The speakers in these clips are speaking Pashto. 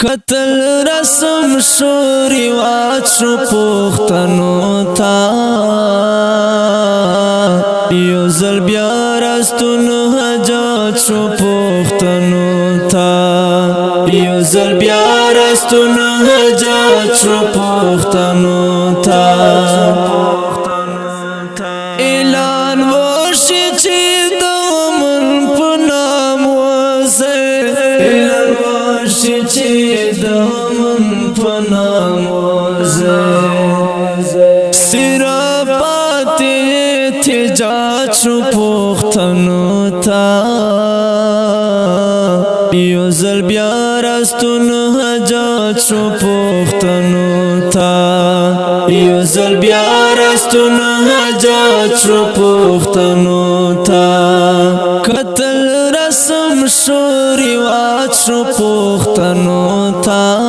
قتل رسم شوری واچو پختنو تا یو زل بیا رستون حجات شو پختنو تا یو زل بیا رستون حجات شو پختنو تا اعلان وشی چی دامن پنام وزه اعلان وشی چی دامن پنام وزه سیرا پاتی تجات شو پختنو تا یو زل بیا رستون حجات شو پختنو تا یو زل بیا رستون حجات شو پختنو تا قتل رسم شوری وات شو پختنو تا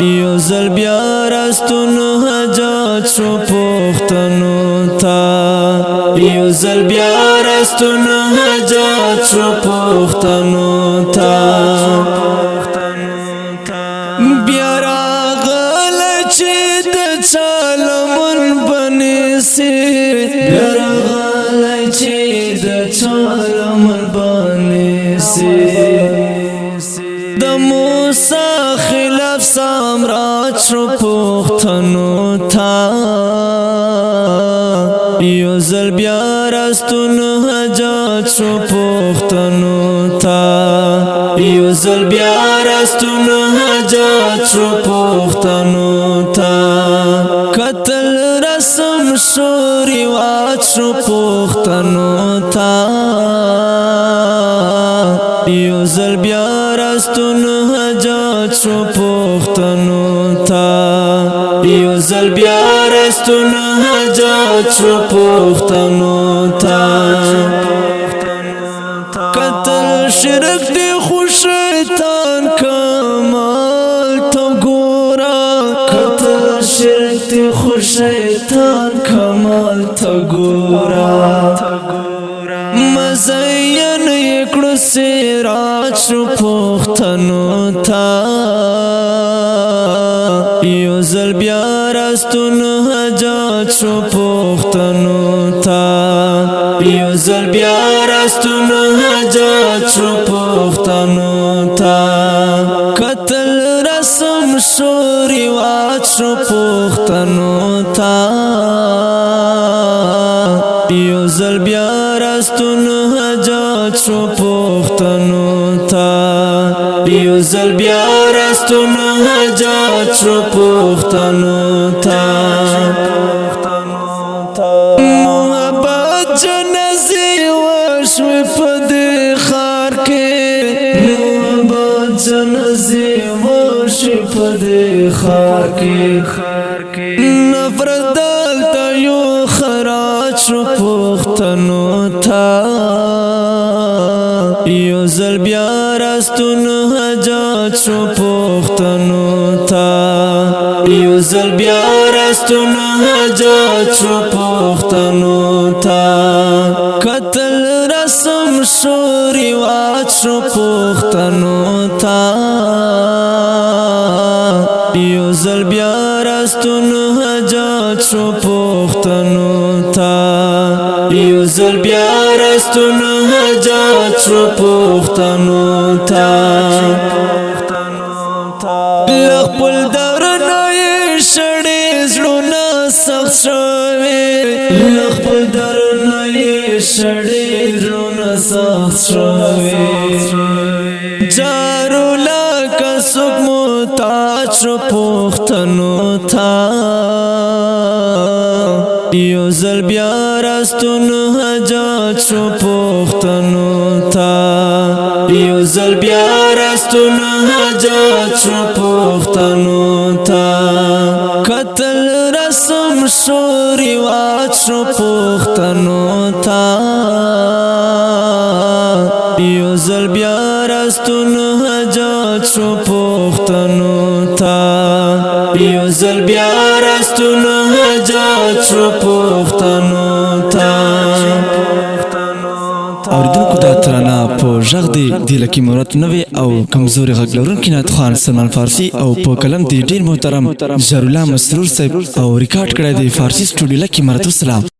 یو زل بیا رستون حجات شو پختنو تا یو زل بیا رستون حجات شو پختنو تا بیا راغلی چې د چالمن بنیسی بیا راغلی چې د چالمن بنیسی د موسی خلاف سامراج شو پختنو تا یو زل بیا رستون حجات شو پختنو تا یو زل بیا رستون حجات شو پختنو تا قتل رسم شوری وات شو پختنو تا یو زل بیا رستون حجات شو پختنو تا یو زل بیا رستون حجات شو پختنو تا قتل شرک دی خو شیطان کمال تو گورا قتل شرک دی خو شیطان کمال تو گورا مزین یکڑو سیرات شو پختنو تا یو زل بیا رستون حجات شو پختنو تا یو زل بیا رستون حجات شو پختنو تا قتل رسم شوری وات شو پختنو تا یو زل بیا رستون حجات شو پختنو تا یو زل بیا رستون حجات شو پختنو تا محبت جنازی وشوی پدی خار کے محبت جنازی وشوی پدی خار کے نفرت دلتا یو خراج شو پختنو تا یو زل بیا رستون حجات شو پختنو تا یو زل بیا رستون حجات شو پختنو تا قتل رسم شوری وات شو پختنو تا یو زل بیا رستون حجات شو پختنو تا یو زل بیا رستون حجات شو پختنو تا لخپل درنای شړې زړونه سخت شوي لخپل درنای شړې زړونه سخت شوي جارو لکه څوک محتاج شو پختنو تا یو زل بیا رستون حجات شو پختنو تا یو زل بیا رستون حجات شو پختنو تا قتل رسم شوری وات شو پختنو تا یو زل بیا رستون حجات شو پختنو تا یو زل بیا رستون حجات شو پختنو تا اوریدونکو دا ترانه په ژغ دی د لکی مراد نوې او کمزوري غږ لرونکي نعت خوان سلمان فارسي او په کلم دی ډیر محترم ظهر الله مسرور صاحب او ریکارډ کړی دی فارسي سټوډیو لکی مراد. والسلام.